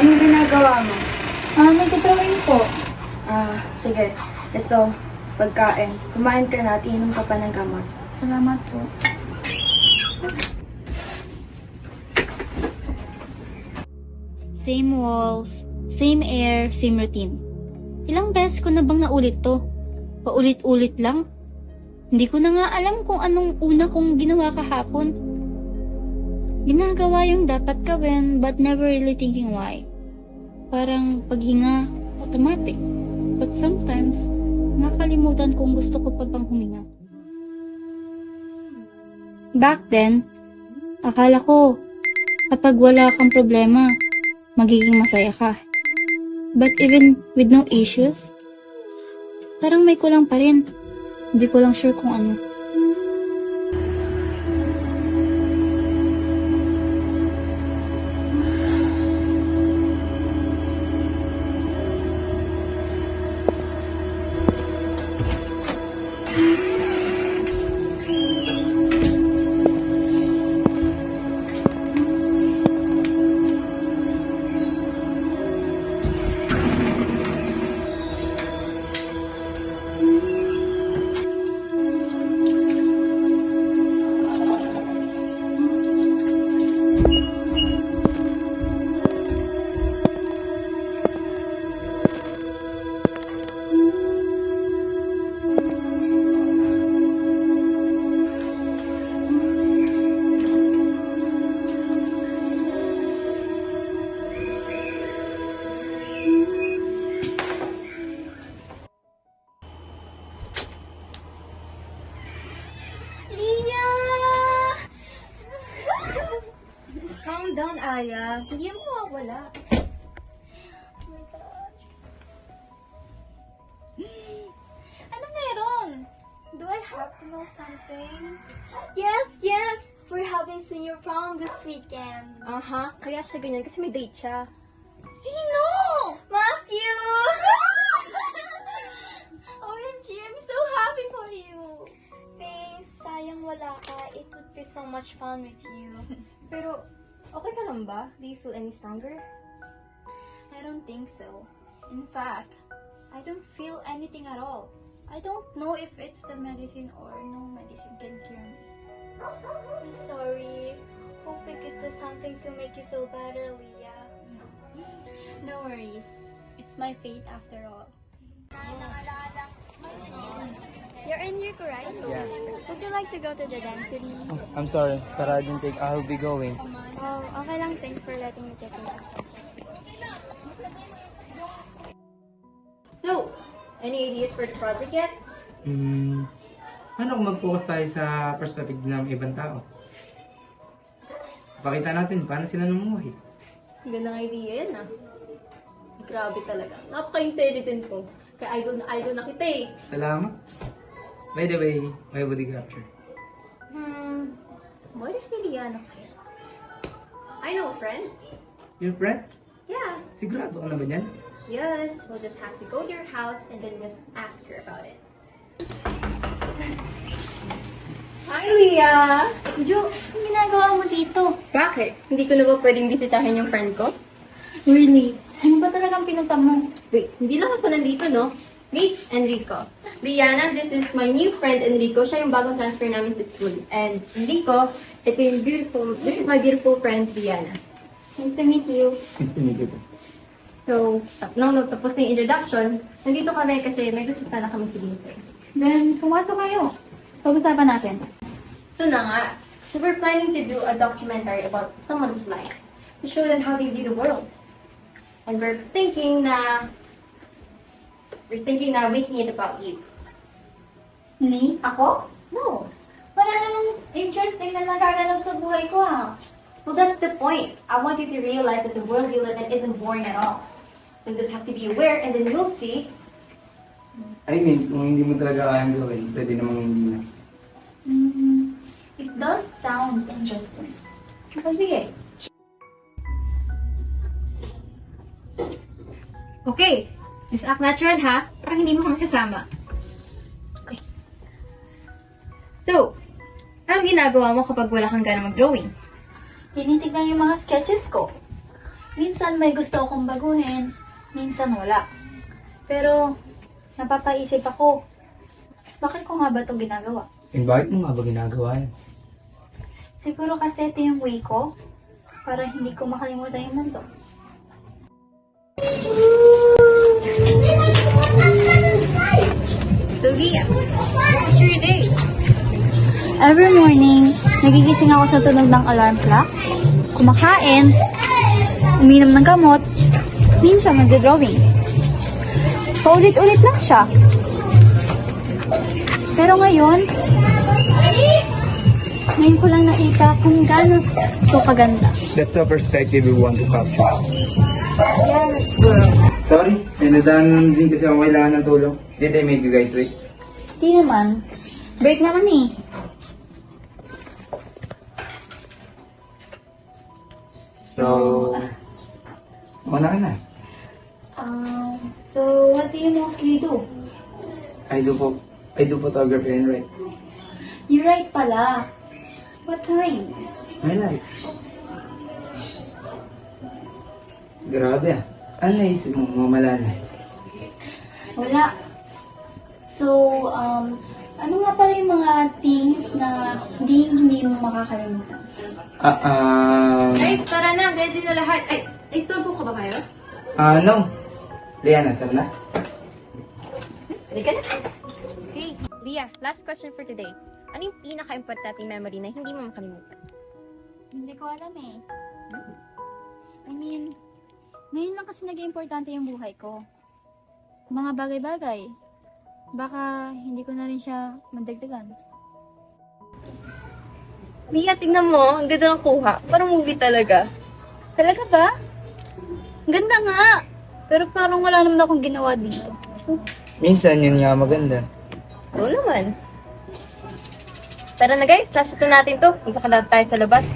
Anong ginagawa mo? Nagdodrawing po. Sige. Ito, pagkain. Kumain ka na at inom ka pa ng gamot. Salamat po. Same walls, same air, same routine. Ilang beses ko na bang naulit to? Paulit-ulit lang? Hindi ko na nga alam kung anong una kong ginawa kahapon. Ginagawa yung dapat gawin but never really thinking why. Parang paghinga, automatic. But sometimes, nakalimutan kung gusto ko pa bang huminga. Back then, akala ko, kapag wala kang problema, magiging masaya ka. But even with no issues, parang may kulang pa rin. Hindi ko lang sure kung ano. Calm down, Aya. Hindi mo mawawala. Oh my gosh. Ano meron? Do I have to know something? Yes! We're having senior prom this weekend. Kaya siya ganyan kasi may date siya. Sino? Matthew! OMG, I'm so happy for you. Face, sayang wala ka. It would be so much fun with you. Pero, okay ka lang ba? Do you feel any stronger? I don't think so. In fact, I don't feel anything at all. I don't know if it's the medicine or no medicine can cure me. I'm sorry. Hope we could do something to make you feel better, Leah. No worries. It's my fate after all. You're Enrico, right? Yeah. Would you like to go to the dance with me? I'm sorry, but I didn't think I'll be going. Oh, okay lang. Thanks for letting me take it. So, any ideas for the project yet? Paano kung mag-focus tayo sa perspective ng ibang tao? Pakita natin paano sila namuhay. Gandang idea yan, ah. Grabe talaga. Napaka-intelligent ko. Kaya idol na kita eh. Salamat. By the way, may body capture. What if si Liana kaya? I know a friend. Your friend? Yeah. Sigurado ka na ba yan? Yes, we'll just have to go to your house and then just ask her about it. Hi, Leah! Jo, anong ginagawa mo dito? Bakit? Hindi ko na ba pwedeng bisitahin yung friend ko? Really? Ano ba talagang pinunta mo? Wait, hindi lang ako nandito, no? Meet Enrico. Liana, this is my new friend Enrico. Siya yung bagong transfer namin sa school. And Enrico, this is my beautiful friend Liana. Nice to meet you. Nice to meet you. So, tapos na yung introduction, nandito kami kasi may gusto sana kami sabihin sa'yo. Then, pumasok kayo. Pag-usapan natin. So na nga, so we're planning to do a documentary about someone's life to show them how they view the world. And we're thinking na making it about you. Me? Ako? No. Wala namang interesting na nagaganap sa buhay ko ah. Well, that's the point. I want you to realize that the world you live in isn't boring at all. You just have to be aware and then you'll see. I mean, kung hindi mo talaga kayang gawin, pwede namang hindi na. It does sound interesting. Sige. Okay. Just act natural, ha? Parang hindi mo kami kasama. Okay. So, anong ginagawa mo kapag wala kang gana mag-drawing? Tinitignan yung mga sketches ko. Minsan may gusto akong baguhin, minsan wala. Pero, napapaisip ako, bakit ko nga ba ito ginagawa? Eh, bakit mo nga ba ginagawa yan? Siguro kasi ito yung way ko, para hindi ko makalimutan yung mundo. So, Leah, what's your day? Every morning, nagigising ako sa tunog ng alarm clock, kumakain, uminom ng gamot, minsan magdodrawing. Paulit-ulit lang siya. Pero ngayon ko lang nakita kung gaano ito kaganda. That's the perspective we want to capture. Yes, bro. Sorry, may nadaanan din kasi ako kailangan ng tulong. Did I make you guys wait? Di naman. Break naman eh. So, una ka na. So what do you mostly do? I do photography and write. You write pala. What kind? My life. Grabe ah. Ano naisip mo, mamalala? Wala. So, ano nga pala yung mga things na hindi mo makakalimutan? Guys, tara na. Ready na lahat. Ay, istorbo ko ba kayo? No. Liana, tara na. Halika na. Okay, Leah, last question for today. Ano yung pinaka-importante memory na hindi mo makalimutan? Hindi ko alam eh. I mean, ngayon lang kasi naging importante yung buhay ko. Mga bagay-bagay. Baka hindi ko na rin siya madagdagan. Leah, tingnan mo. Ang ganda ng kuha. Parang movie talaga. Talaga ba? Ang ganda nga. Pero parang wala naman akong ginawa dito. Minsan yun nga maganda. Oo naman. Tara na guys, last na natin to. Magkakadata tayo sa labas.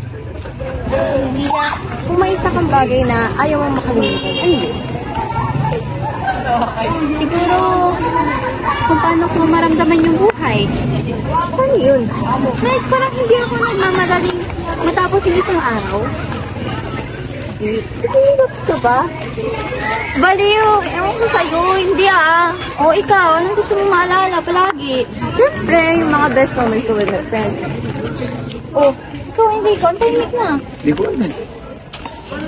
Leah, kung may isa kang bagay na ayaw mong makalimutan, ano yun? Siguro, kung paano ko maramdaman yung buhay. Paano yun? Like, parang hindi ako nagmamadaling matapos yung isang araw. Nag-relax ka ba? Baliw! Ewan ko sa'yo, hindi ah. O ikaw, anong gusto mong maalala palagi? Siyempre, yung mga best moments ko with my friends. Oh, ikaw hindi ko. Ang tahimik na. Di ko alam.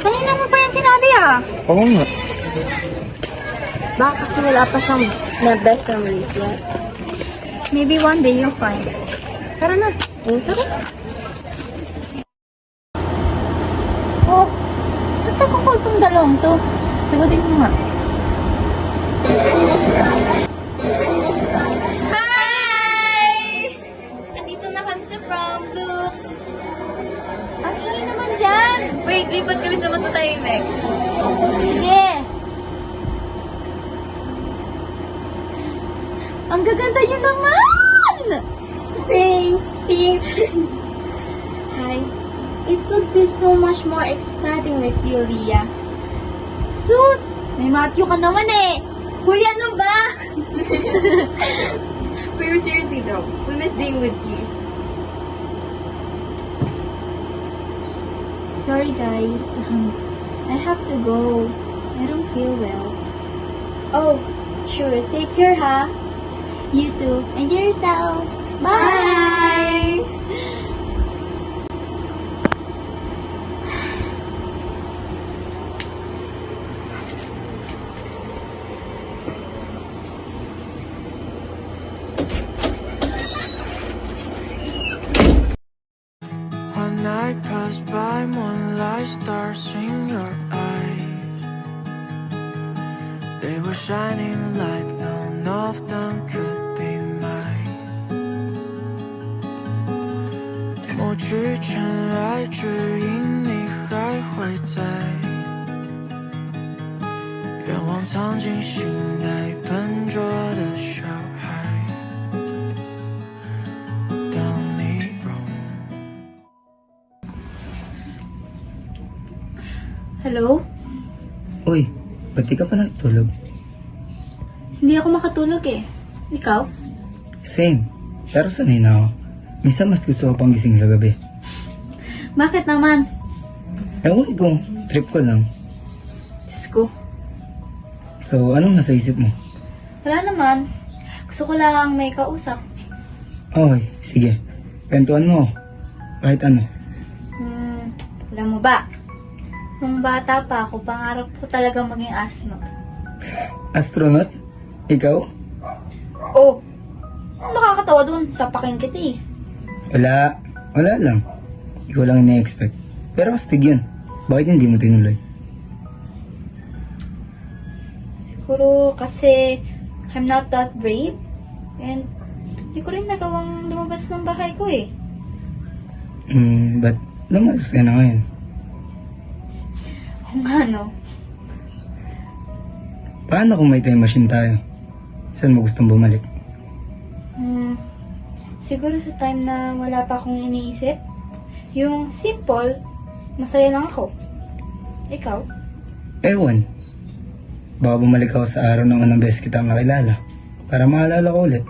Kanina mo pa yan sinabi ah. Oo nga. Baka kasi wala pa siyang na best memories yet. Maybe one day you'll find it. Tara na. Tara. Oh, ba't nagkukul tong dalawang to? Sagutin mo nga. Hi! Andito na kami sa prom look. Ang ingay naman dyan. Wait, lipat kami sa matutahimik. Sige. Ang gaganda niyo naman! Thanks. Guys, it would be so much more exciting with you, Leah. Sus! May Matthew ka naman eh! Huy, ano ba? Pero seriously though, we miss being with you. Sorry guys, I have to go. I don't feel well. Oh, sure. Take care, ha? You too. Enjoy yourselves. Bye! One night passed by, moonlight stars in your eyes. They were shining like none of them could be mine. 默剧尘埃，只因你还会在。愿望藏进心内，笨拙的小孩。当你融。 Hello? Uy, ba't di ka pa natulog? Hindi ako makatulog eh. Ikaw? Same. Pero sanay na ako. Minsan mas gusto ko pang gising sa gabi. Bakit naman? Ewan ko, trip ko lang. Diyos ko. So, anong nasa isip mo? Wala naman. Gusto ko lang may kausap. Okay, sige. Kwentuhan mo. Kahit ano. Alam mo ba? Nung bata pa ako, pangarap ko talaga maging astronaut. Astronaut? Ikaw? Oh, nakakatawa dun. Sapakin kita eh. Wala. Wala lang. Hindi ko lang ina-expect. Pero astig yun. Bakit hindi mo tinuloy? Siguro kasi I'm not that brave. And hindi ko rin nagawang lumabas ng bahay ko eh. But lumalas ka na ngayon. Oo nga no. Paano kung may time machine tayo? Saan mo gustong bumalik? Siguro sa time na wala pa akong iniisip. Yung simple, masaya lang ako. Ikaw? Ewan. Baka bumalik ako sa araw ng unang beses kitang nakilala. Para maalala ko ulit.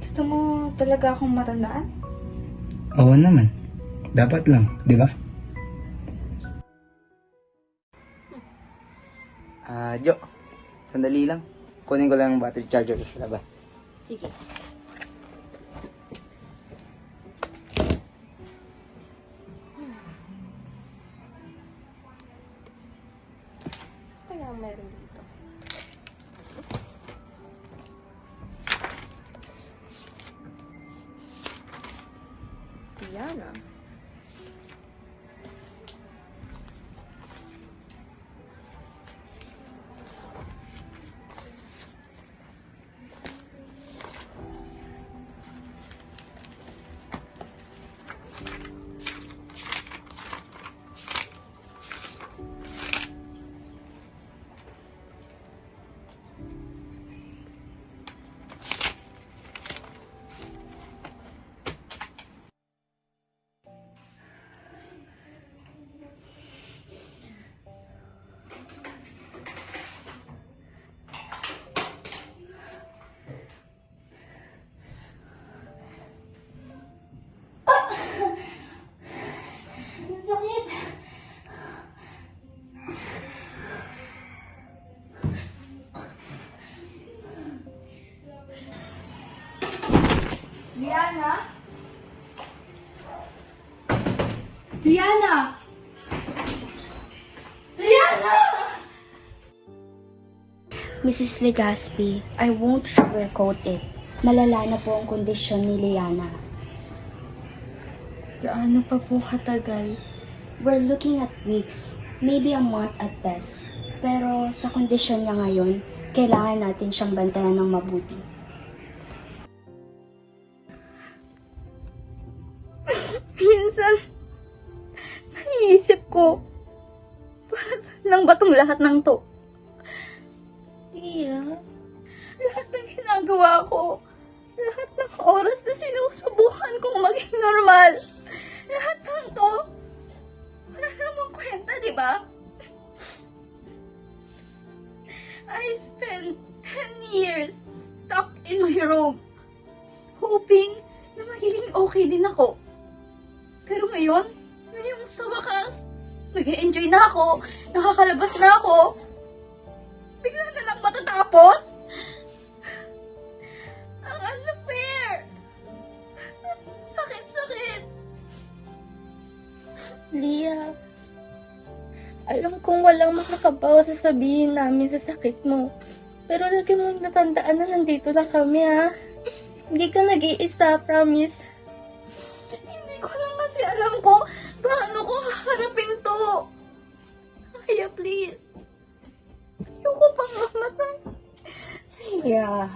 Gusto mo talaga akong matandaan? Oo naman. Dapat lang, di ba? Jo. Sandali lang. Kunin ko lang yung battery charger sa labas. Sige. Kaya meron dito. Diana. Ang sakit. Diana? Diana! Diana! Mrs. Legaspi, I won't sugarcoat it. Malala na po ang kondisyon ni Liana. Gaano pa po katagal? We're looking at weeks, maybe a month at best. Pero sa kondisyon niya ngayon, kailangan natin siyang bantayan ng mabuti. Minsan, naiisip ko, para saan lang ba tong lahat ng to? Iya, lahat ng ginagawa ko, lahat ng oras na sinusubukan kong maging normal, lahat ng to, wala namang kwenta, di ba? I spent 10 years stuck in my room, hoping na magiging okay din ako. Pero ngayon, ngayong sa wakas, nag-enjoy na ako, nakakalabas na ako, bigla na lang matatapos? Ang unfair! Sakit-sakit! Lia, alam kong walang makakabawa sa sabihin namin sa sakit mo. Pero lagi mong natandaan na nandito na kami, ha? Hindi ka nag-iisa, promise. Hindi ko lang kasi alam kung paano ko haharapin to. Kaya please, ayoko pang mamatay. Yeah.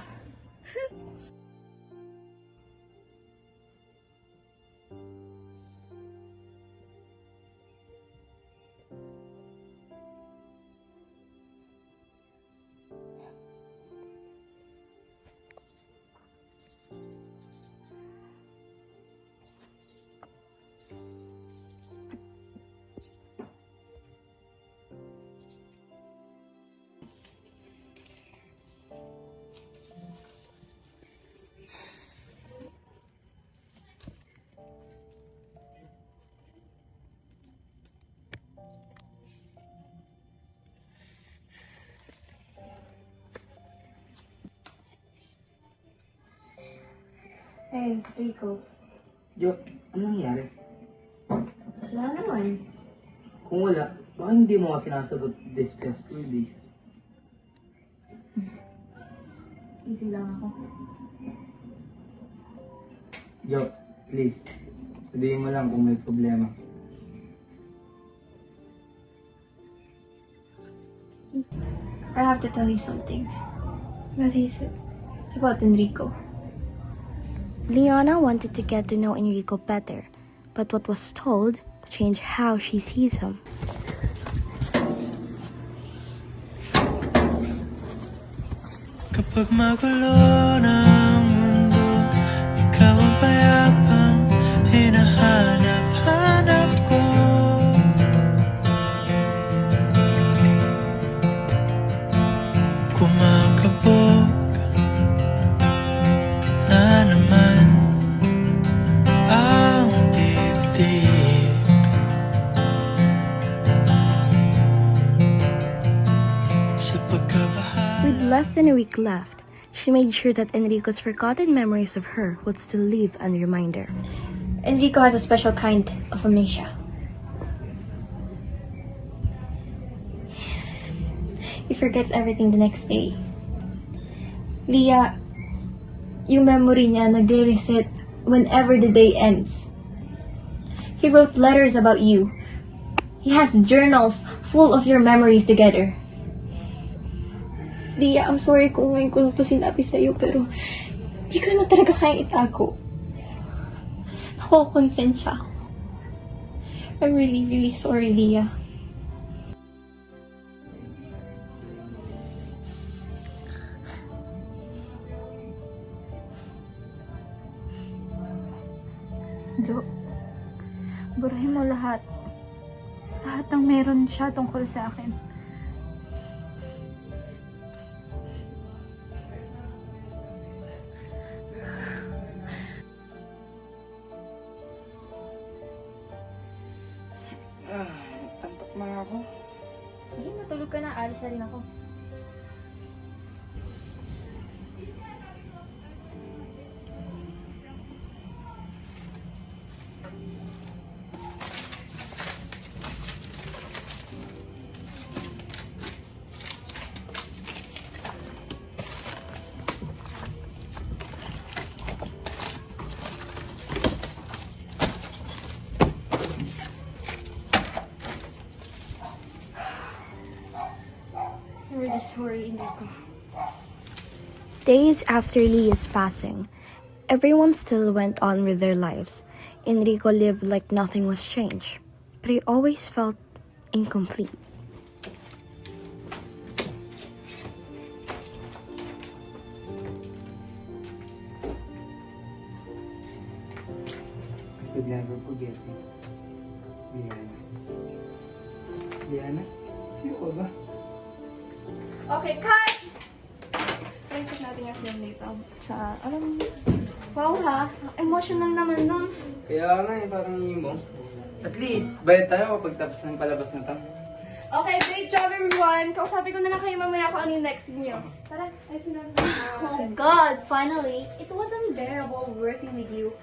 Rico. Jo, ano nangyari? Wala naman. Kung wala, baka hindi mo ako sinasagot this past few days. Easy lang ako. Jo, please. Sabihin mo lang kung may problema. I have to tell you something. What is it? It's about Enrico. Liana wanted to get to know Enrico better, but what was told changed how she sees him. Kapag magulo ng mundo, ikaw ang payapang hinahanap-hanap ko. Kumakabog na naman ang dibdib. Sa pagkabahan. With less than a week left, she made sure that Enrico's forgotten memories of her would still live as a reminder. Enrico has a special kind of amnesia. He forgets everything the next day. Leah, yung memory niya nagre-reset whenever the day ends. He wrote letters about you. He has journals full of your memories together. Leah, I'm sorry kung ngayon ko ito sinabi sa'yo, pero di ko na talaga kayang itago. Nakokonsensya ako. I'm really, really sorry, Leah. Jo, burahin mo lahat. Lahat ng meron siya tungkol sa akin. Antok na ako. Sige, matulog ka na. Alis na rin ako. I'm really sorry, Enrico. Days after Leah's passing, everyone still went on with their lives. Enrico lived like nothing was changed, but he always felt incomplete. I could never forget you. Liana. Liana? Sino ka ba? Okay, cut! Check natin yung film dito. Sa, alam mo, Wow ha, emotional naman nun. Kaya nga parang emo. At least, bayad tayo kapag tapos ng palabas na tang. okay, great job everyone! Kausapin ko na lang kayo mamaya kung ano yung next niyo. Tara, ayusin natin. Oh God, finally, it was unbearable working with you.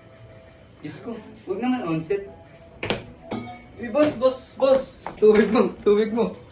Diyos ko, huwag naman onset. Uy, boss! Tubig mo!